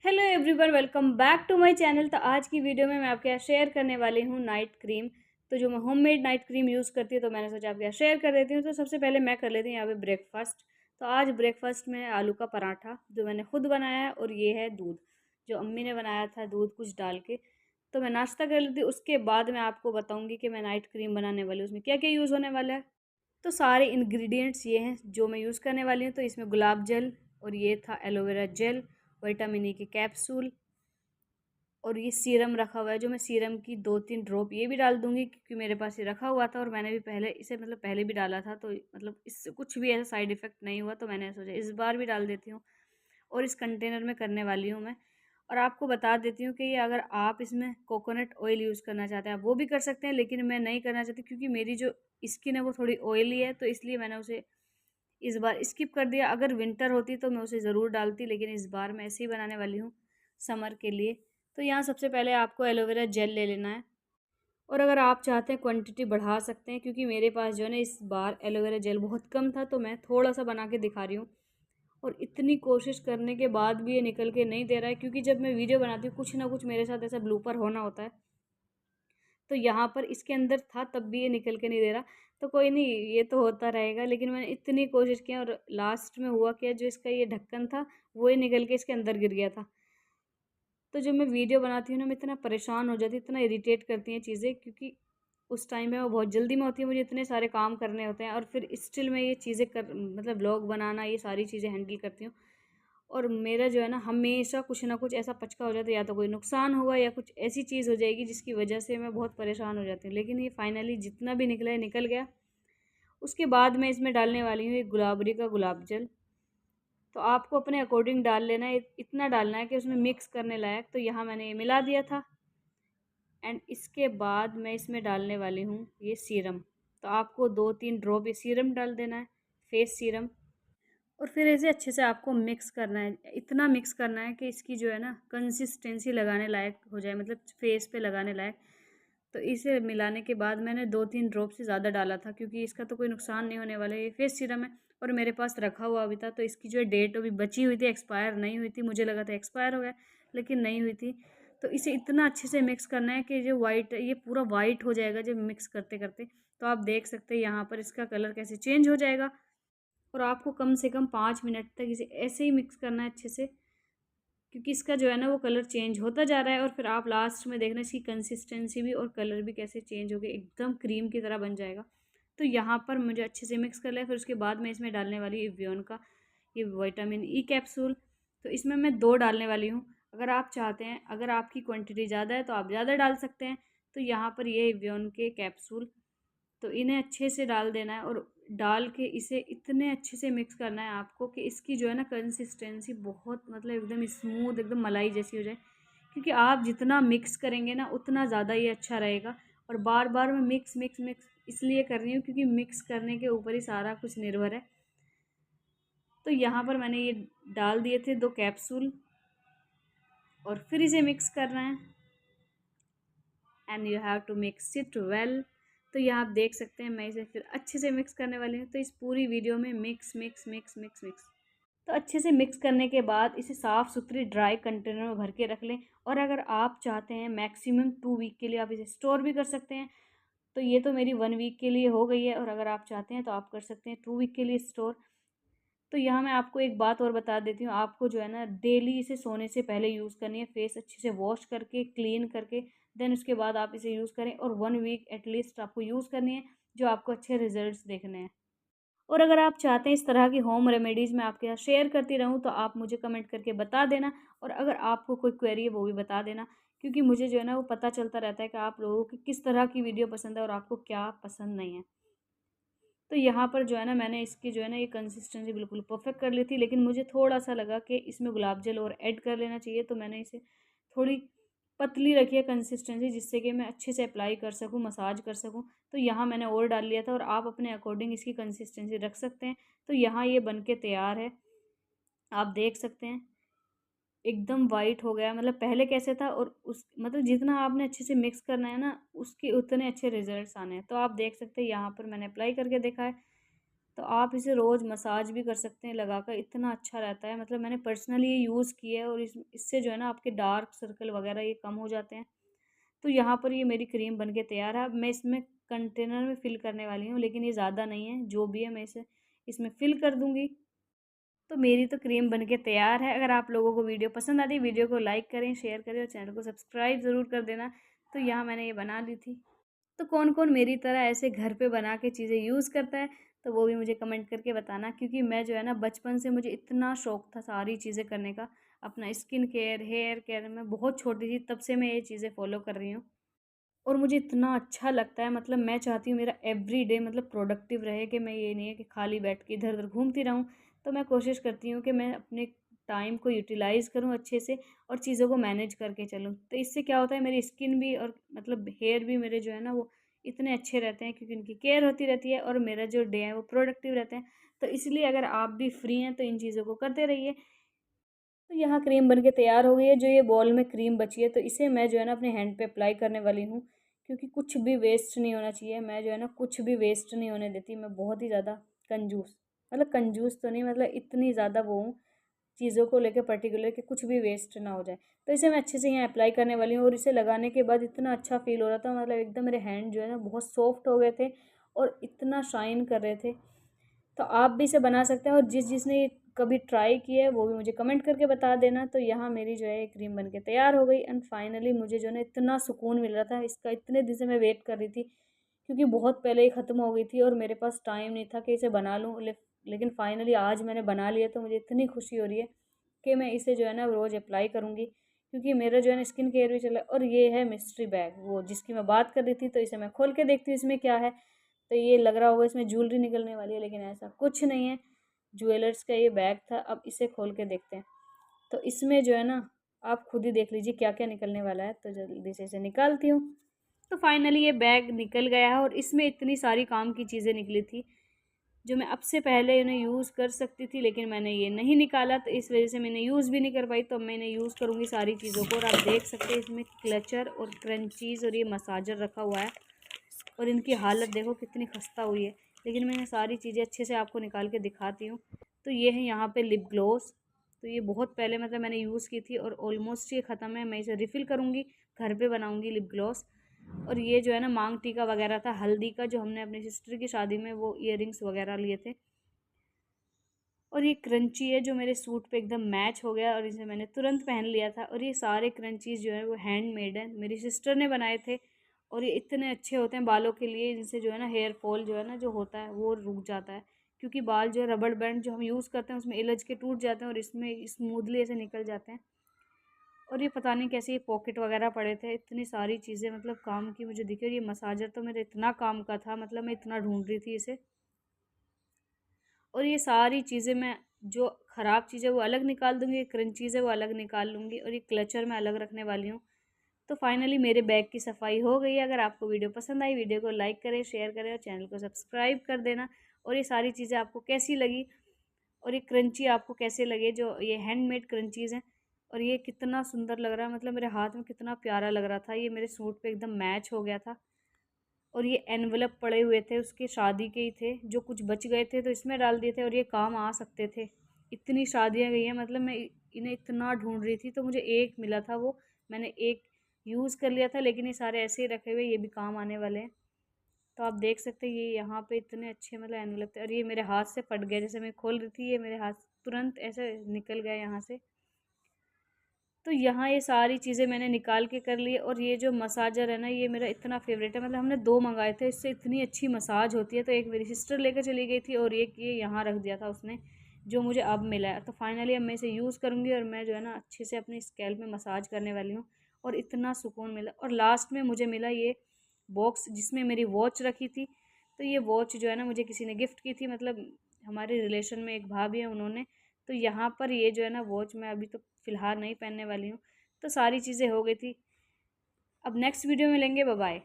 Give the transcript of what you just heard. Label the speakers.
Speaker 1: Hello everyone, welcome back to my channel. तो आज की वीडियो में मैं आपके यहाँ शेयर करने वाली हूँ नाइट क्रीम। तो जो मैं होममेड नाइट क्रीम यूज़ करती हूँ तो मैंने सोचा आपके यहाँ शेयर कर देती हूँ। तो सबसे पहले मैं कर लेती हूँ यहाँ पे ब्रेकफास्ट। तो आज ब्रेकफास्ट में आलू का पराठा जो मैंने खुद बनाया है, और ये है दूध जो अम्मी ने बनाया था, दूध कुछ डाल के। तो मैं नाश्ता कर लेती हूँ, उसके बाद मैं आपको बताऊँगी कि मैं नाइट क्रीम बनाने वाली हूँ, उसमें क्या क्या यूज़ होने वाला है। तो सारे इंग्रेडिएंट्स ये हैं जो मैं यूज़ करने वाली हूँ। तो इसमें गुलाब जल, और ये था एलोवेरा जेल, विटामिन ई के कैप्सूल, और ये सीरम रखा हुआ है। जो मैं सीरम की 2-3 ड्रॉप ये भी डाल दूँगी, क्योंकि मेरे पास ये रखा हुआ था और मैंने भी पहले इसे पहले भी डाला था। तो इससे कुछ भी ऐसा साइड इफ़ेक्ट नहीं हुआ, तो मैंने सोचा इस बार भी डाल देती हूँ। और इस कंटेनर में करने वाली हूँ मैं। और आपको बता देती हूँ कि ये अगर आप इसमें कोकोनट ऑयल यूज़ करना चाहते हैं आप वो भी कर सकते हैं, लेकिन मैं नहीं करना चाहती क्योंकि मेरी जो स्किन है वो थोड़ी ऑयली है, तो इसलिए मैंने उसे इस बार स्किप कर दिया। अगर विंटर होती तो मैं उसे ज़रूर डालती, लेकिन इस बार मैं ऐसे ही बनाने वाली हूँ समर के लिए। तो यहाँ सबसे पहले आपको एलोवेरा जेल ले लेना है, और अगर आप चाहते हैं क्वांटिटी बढ़ा सकते हैं, क्योंकि मेरे पास जो है ना इस बार एलोवेरा जेल बहुत कम था, तो मैं थोड़ा सा बना के दिखा रही हूँ। और इतनी कोशिश करने के बाद भी ये निकल के नहीं दे रहा है, क्योंकि जब मैं वीडियो बनाती हूँ कुछ ना कुछ मेरे साथ ऐसा ब्लूपर होना होता है। तो यहाँ पर इसके अंदर था तब भी ये निकल के नहीं दे रहा। तो कोई नहीं, ये तो होता रहेगा, लेकिन मैंने इतनी कोशिश की और लास्ट में हुआ क्या, जो इसका ये ढक्कन था वो ही निकल के इसके अंदर गिर गया था। तो जब मैं वीडियो बनाती हूँ ना, मैं इतना परेशान हो जाती हूँ, इतना इरिटेट करती हैं चीज़ें, क्योंकि उस टाइम में मैं बहुत जल्दी में होती हूँ, मुझे इतने सारे काम करने होते हैं, और फिर स्टिल मैं ये चीज़ें कर व्लॉग बनाना, ये सारी चीज़ें हैंडल करती हूँ। और मेरा जो है ना हमेशा कुछ ना कुछ ऐसा पचका हो जाता है, या तो कोई नुकसान होगा या कुछ ऐसी चीज़ हो जाएगी जिसकी वजह से मैं बहुत परेशान हो जाती हूँ। लेकिन ये फाइनली जितना भी निकला है निकल गया। उसके बाद मैं इसमें डालने वाली हूँ एक गुलाबरी का गुलाब जल। तो आपको अपने अकॉर्डिंग डाल लेना है, इतना डालना है कि उसमें मिक्स करने लायक। तो यहाँ मैंने ये मिला दिया था। एंड इसके बाद मैं इसमें डालने वाली हूँ ये सीरम। तो आपको 2-3 ड्रॉप ये सीरम डाल देना है, फेस सीरम। और फिर इसे अच्छे से आपको मिक्स करना है, इतना मिक्स करना है कि इसकी जो है ना कंसिस्टेंसी लगाने लायक हो जाए, फेस पे लगाने लायक। तो इसे मिलाने के बाद मैंने 2-3 ड्रॉप से ज़्यादा डाला था, क्योंकि इसका तो कोई नुकसान नहीं होने वाला है, ये फेस सीरम है। और मेरे पास रखा हुआ अभी था, तो इसकी जो है डेट अभी बची हुई थी, एक्सपायर नहीं हुई थी। मुझे लगा था एक्सपायर हो गया, लेकिन नहीं हुई थी। तो इसे इतना अच्छे से मिक्स करना है कि जो वाइट ये पूरा वाइट हो जाएगा जब मिक्स करते करते। तो आप देख सकते हैं यहाँ पर इसका कलर कैसे चेंज हो जाएगा। और आपको कम से कम 5 मिनट तक इसे ऐसे ही मिक्स करना है अच्छे से, क्योंकि इसका जो है ना वो कलर चेंज होता जा रहा है। और फिर आप लास्ट में देखना इसकी कंसिस्टेंसी भी और कलर भी कैसे चेंज हो गया, एकदम क्रीम की तरह बन जाएगा। तो यहाँ पर मुझे अच्छे से मिक्स कर लिया। फिर उसके बाद मैं इसमें डालने वाली एवियन का ये विटामिन ई कैप्सूल। तो इसमें मैं 2 डालने वाली हूँ। अगर आप चाहते हैं, अगर आपकी क्वांटिटी ज़्यादा है तो आप ज़्यादा डाल सकते हैं। तो यहाँ पर ये एवियन के कैप्सूल, तो इन्हें अच्छे से डाल देना है, और डाल के इसे इतने अच्छे से मिक्स करना है आपको कि इसकी जो है ना कंसिस्टेंसी बहुत एकदम स्मूथ, एकदम मलाई जैसी हो जाए। क्योंकि आप जितना मिक्स करेंगे ना उतना ज़्यादा ये अच्छा रहेगा। और बार बार मैं मिक्स मिक्स मिक्स इसलिए कर रही हूँ क्योंकि मिक्स करने के ऊपर ही सारा कुछ निर्भर है। तो यहाँ पर मैंने ये डाल दिए थे 2 कैप्सूल, और फिर इसे मिक्स करना है। And you have to mix it well. तो यहाँ आप देख सकते हैं मैं इसे फिर अच्छे से मिक्स करने वाली हूँ। तो इस पूरी वीडियो में mix mix mix mix mix. तो अच्छे से मिक्स करने के बाद इसे साफ़ सुथरी ड्राई कंटेनर में भर के रख लें। और अगर आप चाहते हैं मैक्सिमम 2 वीक के लिए आप इसे स्टोर भी कर सकते हैं। तो ये तो मेरी 1 वीक के लिए हो गई है, और अगर आप चाहते हैं तो आप कर सकते हैं 2 वीक के लिए स्टोर। तो यहाँ मैं आपको एक बात और बता देती हूँ, आपको जो है ना डेली इसे सोने से पहले यूज़ करनी है, फेस अच्छे से वॉश करके क्लीन करके। देन उसके बाद आप इसे यूज़ करें, और 1 वीक एटलीस्ट आपको यूज़ करनी है, जो आपको अच्छे रिजल्ट्स देखने हैं। और अगर आप चाहते हैं इस तरह की होम रेमेडीज़ मैं आपके साथ शेयर करती रहूँ, तो आप मुझे कमेंट करके बता देना। और अगर आपको कोई क्वेरी है वो भी बता देना, क्योंकि मुझे जो है ना वो पता चलता रहता है कि आप लोगों की किस तरह की वीडियो पसंद है और आपको क्या पसंद नहीं है। तो यहाँ पर जो है ना मैंने इसकी जो है ना ये कंसिस्टेंसी बिल्कुल परफेक्ट कर ली थी, लेकिन मुझे थोड़ा-सा लगा कि इसमें गुलाब जल और ऐड कर लेना चाहिए, तो मैंने इसे थोड़ी पतली रखी है कंसिस्टेंसी, जिससे कि मैं अच्छे से अप्लाई कर सकूँ, मसाज कर सकूँ। तो यहाँ मैंने और डाल लिया था, और आप अपने अकॉर्डिंग इसकी कंसिस्टेंसी रख सकते हैं। तो यहाँ ये बन के तैयार है, आप देख सकते हैं। एकदम वाइट हो गया, पहले कैसे था, और उस जितना आपने अच्छे से मिक्स करना है ना, उसके उतने अच्छे रिजल्ट्स आने हैं। तो आप देख सकते हैं यहाँ पर मैंने अप्लाई करके देखा है। तो आप इसे रोज़ मसाज भी कर सकते हैं लगाकर, इतना अच्छा रहता है। मतलब मैंने पर्सनली ये यूज़ किया है और इससे जो है ना आपके डार्क सर्कल वगैरह ये कम हो जाते हैं। तो यहाँ पर ये मेरी क्रीम बन के तैयार है। अब मैं इसमें कंटेनर में फ़िल करने वाली हूँ, लेकिन ये ज़्यादा नहीं है, जो भी है मैं इसे इसमें फ़िल कर दूँगी। तो मेरी तो क्रीम बन के तैयार है। अगर आप लोगों को वीडियो पसंद आती है, वीडियो को लाइक करें, शेयर करें और चैनल को सब्सक्राइब ज़रूर कर देना। तो यहाँ मैंने ये बना ली थी। तो कौन-कौन मेरी तरह ऐसे घर पे बना के चीज़ें यूज़ करता है, तो वो भी मुझे कमेंट करके बताना, क्योंकि मैं जो है ना बचपन से मुझे इतना शौक था सारी चीज़ें करने का। अपना स्किन केयर, हेयर केयर, मैं बहुत छोटी थी तब से मैं ये चीज़ें फ़ॉलो कर रही हूँ। और मुझे इतना अच्छा लगता है, मतलब मैं चाहती हूँ मेरा एवरीडे मतलब प्रोडक्टिव रहे, कि मैं ये नहीं है कि खाली बैठ के इधर-उधर घूमती रहूँ। तो मैं कोशिश करती हूँ कि मैं अपने टाइम को यूटिलाइज़ करूँ अच्छे से और चीज़ों को मैनेज करके चलूँ। तो इससे क्या होता है, मेरी स्किन भी और मतलब हेयर भी मेरे जो है ना वो इतने अच्छे रहते हैं, क्योंकि उनकी केयर होती रहती है और मेरा जो डे है वो प्रोडक्टिव रहते हैं। तो इसलिए अगर आप भी फ्री हैं तो इन चीज़ों को करते रहिए। तो यहाँ क्रीम बन के तैयार हो गई है। जो ये बॉल में क्रीम बची है तो इसे मैं जो है ना अपने हैंड पे अप्लाई करने वाली हूँ, क्योंकि कुछ भी वेस्ट नहीं होना चाहिए। मैं जो है ना कुछ भी वेस्ट नहीं होने देती। मैं बहुत ही ज़्यादा कंजूस, मतलब कंजूस तो नहीं, मतलब इतनी ज़्यादा वो हूँ चीज़ों को लेकर पर्टिकुलर, कि कुछ भी वेस्ट ना हो जाए। तो इसे मैं अच्छे से यहाँ अप्लाई करने वाली हूँ और इसे लगाने के बाद इतना अच्छा फ़ील हो रहा था, मतलब एकदम मेरे हैंड जो है ना बहुत सॉफ्ट हो गए थे और इतना शाइन कर रहे थे। तो आप भी इसे बना सकते हैं और जिसने ये कभी ट्राई किया है वो भी मुझे कमेंट करके बता देना। तो यहाँ मेरी जो है ये क्रीम बन के तैयार हो गई एंड फाइनली मुझे जो है ना इतना सुकून मिल रहा था इसका। इतने दिन से मैं वेट कर रही थी, क्योंकि बहुत पहले ही ख़त्म हो गई थी और मेरे पास टाइम नहीं था कि इसे बना लूँ। लेकिन फाइनली आज मैंने बना लिया, तो मुझे इतनी खुशी हो रही है कि मैं इसे जो है ना रोज़ अप्लाई करूँगी, क्योंकि मेरा जो है ना स्किन केयर भी चला। और ये है मिस्ट्री बैग, वो जिसकी मैं बात कर रही थी। तो इसे मैं खोल के देखती हूँ इसमें क्या है। तो ये लग रहा होगा इसमें ज्वेलरी निकलने वाली है, लेकिन ऐसा कुछ नहीं है। ज्वेलर्स का ये बैग था। अब इसे खोल के देखते हैं। तो इसमें जो है ना आप खुद ही देख लीजिए क्या क्या निकलने वाला है। तो जल्दी से इसे निकालती हूँ। तो फाइनली ये बैग निकल गया है और इसमें इतनी सारी काम की चीज़ें निकली थी, जो मैं अब से पहले इन्हें यूज़ कर सकती थी, लेकिन मैंने ये नहीं निकाला, तो इस वजह से मैंने यूज़ भी नहीं कर पाई। तो अब मैं इन्हें यूज़ करूँगी सारी चीज़ों को। और आप देख सकते हैं इसमें क्लचर और क्रंचीज़ और ये मसाजर रखा हुआ है और इनकी हालत देखो कितनी खस्ता हुई है। लेकिन मैं सारी चीज़ें अच्छे से आपको निकाल के दिखाती हूँ। तो ये है यहाँ पे लिप ग्लॉस। तो ये बहुत पहले मतलब मैंने यूज़ की थी और ऑलमोस्ट ये ख़त्म है। मैं इसे रिफ़िल करूँगी, घर पे बनाऊँगी लिप ग्लॉस। और ये जो है ना मांग टीका वगैरह था हल्दी का, जो हमने अपनी सिस्टर की शादी में वो इयररिंग्स वगैरह लिए थे। और ये क्रंची है जो मेरे सूट पे एकदम मैच हो गया और इसे मैंने तुरंत पहन लिया था। और ये सारे क्रंचीज़ जो है वो हैंडमेड हैं, मेरी सिस्टर ने बनाए थे। और ये इतने अच्छे होते हैं बालों के लिए, इनसे जो है ना हेयर फॉल जो है ना जो होता है वो रुक जाता है। क्योंकि बाल जो है रबड़ बैंड जो हम यूज़ करते हैं उसमें इलझ के टूट जाते हैं और इसमें स्मूथली ऐसे निकल जाते हैं। और ये पता नहीं कैसे ये पॉकेट वगैरह पड़े थे। इतनी सारी चीज़ें मतलब काम की मुझे दिखी। और ये मसाजर तो मेरे इतना काम का था, मतलब मैं इतना ढूंढ रही थी इसे। और ये सारी चीज़ें मैं जो ख़राब चीज़ें वो अलग निकाल दूँगी, क्रंचीज़ है वो अलग निकाल लूँगी और ये क्लचर मैं अलग रखने वाली हूँ। तो फाइनली मेरे बैग की सफाई हो गई है। अगर आपको वीडियो पसंद आई, वीडियो को लाइक करें, शेयर करें और चैनल को सब्सक्राइब कर देना। और ये सारी चीज़ें आपको कैसी लगी और ये क्रंची आपको कैसे लगे, जो ये हैंडमेड क्रंचीज़ हैं। और ये कितना सुंदर लग रहा है, मतलब मेरे हाथ में कितना प्यारा लग रहा था। ये मेरे सूट पे एकदम मैच हो गया था। और ये एनवेलप पड़े हुए थे, उसके शादी के ही थे, जो कुछ बच गए थे तो इसमें डाल दिए थे और ये काम आ सकते थे। इतनी शादियाँ गई हैं, मतलब मैं इन्हें इतना ढूंढ रही थी, तो मुझे एक मिला था वो मैंने एक यूज़ कर लिया था। लेकिन ये सारे ऐसे ही रखे हुए, ये भी काम आने वाले हैं। तो आप देख सकते हैं ये यहाँ पे इतने अच्छे मतलब एनवेलप थे। और ये मेरे हाथ से फट गया, जैसे मैं खोल रही थी ये मेरे हाथ तुरंत ऐसे निकल गया यहाँ से। तो यहाँ ये सारी चीज़ें मैंने निकाल के कर ली। और ये जो मसाजर है ना ये मेरा इतना फ़ेवरेट है, मतलब हमने 2 मँगाए थे, इससे इतनी अच्छी मसाज होती है। तो एक मेरी सिस्टर लेकर चली गई थी और एक ये यहाँ रख दिया था उसने, जो मुझे अब मिला है। तो फाइनली अब मैं इसे यूज़ करूँगी और मैं जो है ना अच्छे से अपनी स्कैल्प में मसाज करने वाली हूँ। और इतना सुकून मिला। और लास्ट में मुझे मिला ये बॉक्स जिसमें मेरी वॉच रखी थी। तो ये वॉच जो है ना मुझे किसी ने गिफ्ट की थी, मतलब हमारे रिलेशन में एक भाभी है उन्होंने। तो यहाँ पर ये जो है ना वॉच मैं अभी तो फ़िलहाल नहीं पहनने वाली हूँ। तो सारी चीज़ें हो गई थी। अब नेक्स्ट वीडियो में मिलेंगे। Bye bye.